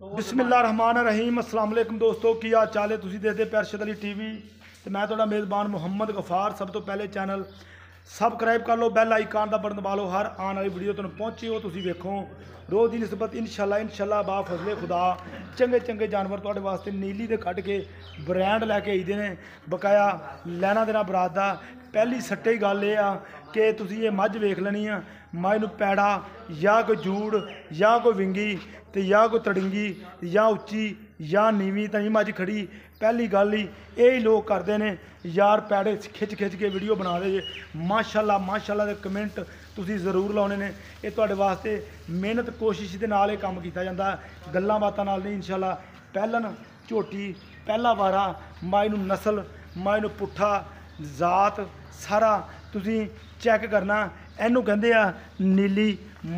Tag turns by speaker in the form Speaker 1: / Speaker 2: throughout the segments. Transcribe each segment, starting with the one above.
Speaker 1: बिस्मिल्लाहिर्रहमानिर्रहीम अस्सलाम वालेकुम दोस्तों की हाल चाल है। तुसीं देखदे पे अरशद अली टीवी ते मैं तुहाडा मेज़बान मुहम्मद गफार। सब तो पहले चैनल सबसक्राइब कर लो, बैल आइकान का बटन दबा लो, हर आने वाली वीडियो तुहानूं पहुंची हो तुसीं वेखो। रोज़ की निस्बत इंशाल्लाह बा फजले खुदा चंगे चंगे जानवर तुहाडे वास्ते नीली दे कट के ब्रांड लैके आईदे ने बकाया लैना देना बरात दा। पहली सट्टे गल ये आ कि तुसीं ये मझ वेख लेनी आ, मझ नूं पैड़ा या कोई जूड़ या कोई विंगी ते या कोई तड़िंगी या उच्ची या नीवी तो मझ खड़ी। पहली गल ही यही लोग करते हैं यार, पैड़े खिच खिच के वीडियो बना दे जे माशाल्लाह दे कमेंट तुसीं जरूर लाने ने। ये तुहाडे वास्ते मेहनत कोशिश के नाल काम किया जाता है, गल्लां बातां नाल नहीं। इंशाल्लाह पहलन झोटी पहला वारा माई नूं नस्ल माई नूं पुट्ठा जात सारा तुसीं चैक करना। इनू कहते आ नीली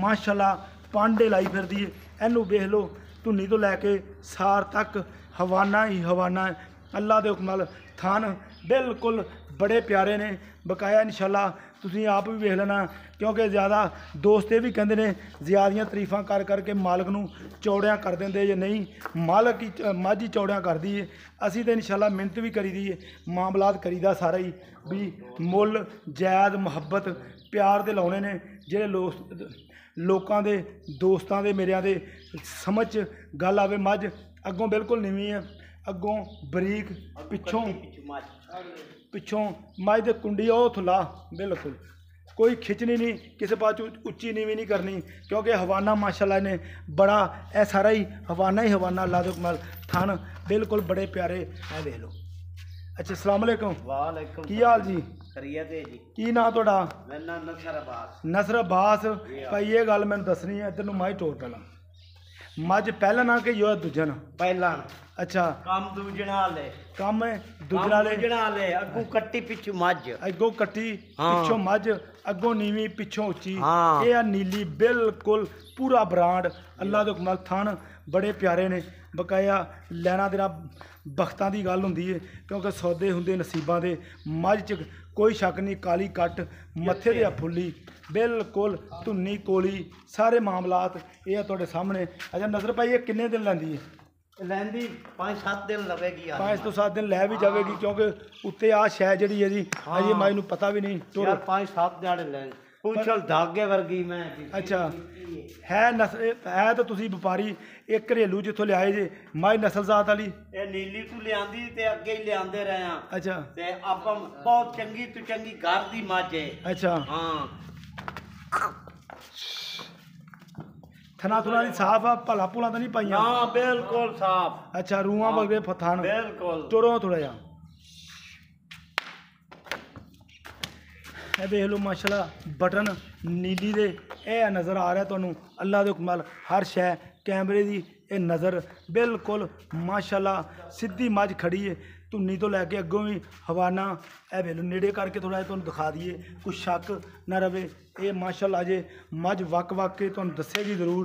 Speaker 1: माशाल्लाह पांडे लाई फिरदी है। इनू वेख लो धुन्नी तो लैके सार तक हवाना ही हवाना है। अल्लाह के हुक्म नाल थान बिल्कुल बड़े प्यारे ने बकाया। इंशाल्लाह तुसीं आप भी वेख लेना, क्योंकि ज़्यादा दोस्त ये भी कहते हैं ज़्यादा तरीफां कर करके मालक नूं चौड़ियां कर देंदे जे नहीं, मालक ही मझ ही चौड़ियां कर दी है। असीं तो इंशाल्लाह मिहनत भी करी दी है, मामलात करीदा सारा ही भी मुल जायद मुहब्बत प्यार दे लाने ने जेह्ड़े लोकां दे दोस्तां दे मेरियां दे समझ गल आवे। मझ अगों बिल्कुल नीवी है, अगों बरीक, पिछों मझ दे कुंडी ओह थुला बिल्कुल कोई खिंचनी नहीं, किसी पास उच्ची नीवी नहीं करनी, क्योंकि हवाना माशाल्लाह ने बड़ा ए सारा ही हवाना अल्लाह दे हुक्म नाल थन बिल्कुल बड़े प्यारे है। देख लो। अच्छा अस्सलाम वालेकुम।
Speaker 2: वालेकुम
Speaker 1: की हाल जी?
Speaker 2: खैरियत है जी।
Speaker 1: की नाम तुहाडा?
Speaker 2: मेरा नाम नसर अब्बास।
Speaker 1: नसर अब्बास भाई ये गल मैंने दसनी है। इधर नूं मझ टोर पहला मझ पहला ना कि यो दूजा ना?
Speaker 2: पहला।
Speaker 1: अच्छा
Speaker 2: काम दूजना ले
Speaker 1: काम है दूजना
Speaker 2: ले अगू कट्टी पिछू मझ,
Speaker 1: अगों कट्टी पिछों मझ, अगों नीवी पिछों उच्ची।
Speaker 2: हाँ।
Speaker 1: ये नीली बिल्कुल पूरा ब्रांड अल्लाह दे हुक्म नाल थान बड़े प्यारे ने बकाया लैना देना बख्तां दी गल हुंदी है, क्योंकि सौदे हुंदे नसीबां दे। मझ च कोई शक नहीं, काली कट मत्थे दे फुल्ली बिल्कुल धुन्नी कोली सारे मामलात ये तुहाडे सामने। अच्छा नसर भाई ये किन्ने दिन लैंदी है?
Speaker 2: लैंदी 5-7 दिन लगेगी यार।
Speaker 1: 5 तो 7 दिन लै भी जाएगी, क्योंकि उत्ते आ शै जिहड़ी है जी अजे मझ नूं पता भी नहीं तो
Speaker 2: यार 5-7 दिहाड़े ले पूछल धागे वर्गी मैं।
Speaker 1: अच्छा है तो तुसीं व्यापारी एक घरेलू जिथों लियाए जे मझ नस्ल जात वाली?
Speaker 2: ये नीली तू लियांदी ते अगे ही लियांदे रहे हां।
Speaker 1: अच्छा
Speaker 2: ते आपां बहुत चंगी तो चंगी घर दी मझ है।
Speaker 1: अच्छा
Speaker 2: हां
Speaker 1: थना थुना दी साफ आ, भला भुला तो नहीं पाइयां?
Speaker 2: हां बिल्कुल साफ।
Speaker 1: अच्छा रूआं वगे फथान
Speaker 2: बिल्कुल
Speaker 1: चोरो थोड़ा जा देख लो माशाल्लाह बटन नीली दे ए नज़र आ रहा है तुहानूं अल्लाह दे हुक्म नाल हर शै कैमरे दी ये नज़र बिल्कुल माशाल्लाह सीधी मझ खड़ी है। धुन्नी तो लैके अगों भी हवाना ए वेलो नेड़े करके थोड़ा तुहानूं दिखा दिए, कुछ शक ना रवे। ये माशाल्लाह जे मझ वक के तुहानूं दसेगी जरूर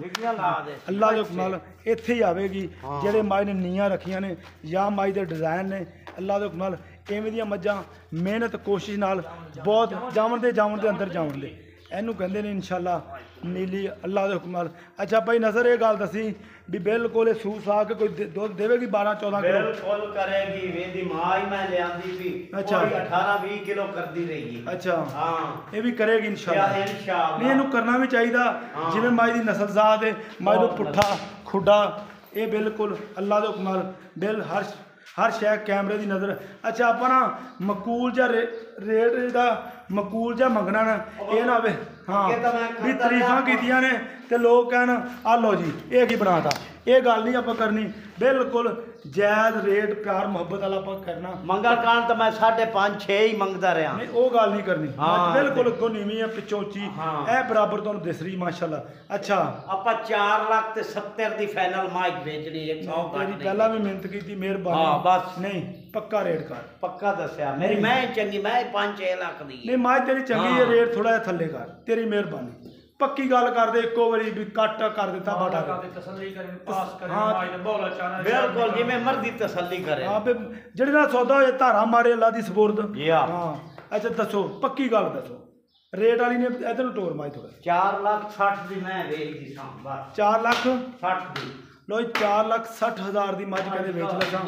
Speaker 1: अल्लाह दे हुक्म नाल इत्थे ही आवेगी। जेहड़े मझ ने नीयां रखियां ने या मझ दे डिज़ाइन ने अल्लाह दे हुक्म नाल इवें दियां मझां मेहनत कोशिश नाल बहुत जावन दे अंदर जावन दे इनू कहते हैं इंशाल्लाह नीली अल्लाह के हुक्म नाल। अच्छा भाई नज़र ये गल दसी भी बिल्कुल सूह साह के कोई दुध देवेगी 12-14 किलो?
Speaker 2: बिल्कुल करेगी। वेदी मां ही मैं लियांदी थी।
Speaker 1: अच्छा
Speaker 2: 18-20 किलो करदी रहेगी।
Speaker 1: अच्छा
Speaker 2: हाँ
Speaker 1: ये भी करेगी इंशाल्लाह। नहीं इनू करना भी चाहिए जिवें मझ दी नस्ल जात है, मझ नूं पुट्ठा खुडा ये बिल्कुल अल्लाह के हुक्म नाल हर शै कैमरे की नज़र। अच्छा आप ना मकूल जा रेट का मकूल जा मंगना ना ये ना आवे हाँ भी तरीफा कीतियां ने ते लोग कहन आ लो जी ये की बनाता, ये गल नहीं आप करनी। बिल्कुल जायज़ रेट प्यार मुहब्बत वाला आप करना।
Speaker 2: मंगल कान तो मैं 5.5-6 ही मंगता रहा।
Speaker 1: नहीं वो गल नहीं करनी।
Speaker 2: हाँ,
Speaker 1: बिल्कुल अगों नीवी है पिछों उच्ची ए बराबर तुहानूं दिस रही माशाल्लाह। अच्छा
Speaker 2: आप 4,70,000 दी फाइनल माइक बेचनी है।
Speaker 1: तेरी पहला भी मेहनत की मेहरबानी।
Speaker 2: हाँ बस
Speaker 1: नहीं पक्का रेट कर
Speaker 2: पक्का दस्या मेरी मैं चंगी मैं 5-6 लाख दी
Speaker 1: नहीं मझ तेरी चंगी है रेट थोड़ा जिहा थल्ले कर तेरी मेहरबानी। पक्की गल कर दे एको बारी भी कट कर देता बाटा
Speaker 2: बिल्कुल जिवें मर्जी तसल्ली करे।
Speaker 1: हाँ जेहड़े नाल सौदा होए धारा मारे अल्लाह दी सपुर्द।
Speaker 2: हाँ
Speaker 1: अच्छा दसो पक्की गल दसो रेट वाली ने इधर टोर माई थोड़ा
Speaker 2: 4,60,000 दी मैं वेचदी सां बस
Speaker 1: 4,60,000
Speaker 2: दी
Speaker 1: ਲੋ 4,60,000 ਦੀ ਮੱਝ ਕਹਿੰਦੇ ਵੇਚ ਲਗਾ।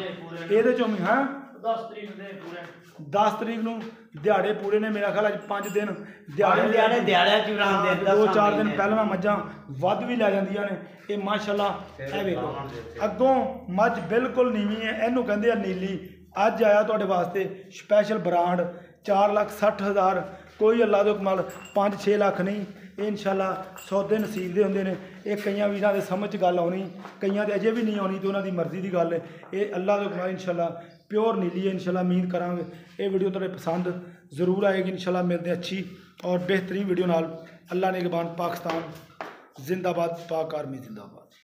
Speaker 1: ਇਹਦੇ ਚੋਂ ਵੀ ਹਾਂ
Speaker 3: 10 ਤਰੀਕ ਦੇ ਪੂਰੇ
Speaker 1: 10 ਤਰੀਕ ਨੂੰ ਦਿਹਾੜੇ ਪੂਰੇ ਨੇ, ਮੇਰਾ ਖਿਆਲ ਅੱਜ 5 ਦਿਨ
Speaker 2: ਦਿਹਾੜਿਆਂ ਚ ਰਾਂਦੇ
Speaker 1: 2-4 ਦਿਨ ਪਹਿਲਾਂ ਮੱਝਾਂ ਵੱਧ ਵੀ ਲੈ ਜਾਂਦੀਆਂ ਨੇ। ਇਹ ਮਾਸ਼ਾਅੱਲਾ ਇਹ ਵੇਖੋ ਅੱਗੋਂ ਮੱਝ ਬਿਲਕੁਲ ਨੀਵੀਂ ਹੈ, ਇਹਨੂੰ ਕਹਿੰਦੇ ਆ ਨੀਲੀ। ਅੱਜ ਆਇਆ ਤੁਹਾਡੇ ਵਾਸਤੇ ਸਪੈਸ਼ਲ ਬਰਾਂਡ 4,60,000। ਕੋਈ ਅੱਲਾ ਦੇ ਕਮਾਲ 5-6 ਲੱਖ ਨਹੀਂ, ਇਹ ਇਨਸ਼ਾਅੱਲਾ ਸੌਦੇ ਨਸੀਬ ਦੇ ਹੁੰਦੇ ਨੇ। ਇਹ ਕਈਆਂ ਵੀਰਾਂ ਦੇ ਸਮਝ 'ਚ ਗੱਲ ਆਉਣੀ, ਕਈਆਂ ਦੇ ਅਜੇ ਵੀ ਨਹੀਂ ਆਉਣੀ, ਤੇ ਉਹਨਾਂ ਦੀ ਮਰਜ਼ੀ ਦੀ ਗੱਲ ਹੈ। ਇਹ ਅੱਲਾ ਦੇ ਕਮਾਲ ਇਨਸ਼ਾਅੱਲਾ ਪਿਓਰ ਨੀਲੀ ਹੈ। ਇਨਸ਼ਾਅੱਲਾ ਉਮੀਦ ਕਰਾਂਗੇ ਇਹ ਵੀਡੀਓ ਤੁਹਾਡੇ ਪਸੰਦ ਜ਼ਰੂਰ ਆਏਗੀ। ਇਨਸ਼ਾਅੱਲਾ ਮਿਲਦੇ ਅੱਛੀ ਔਰ ਬਿਹਤਰੀਨ ਵੀਡੀਓ ਨਾਲ। ਅੱਲਾ ਨਿਗहबान पाकिस्तान जिंदाबाद, पाक आर्मी जिंदाबाद।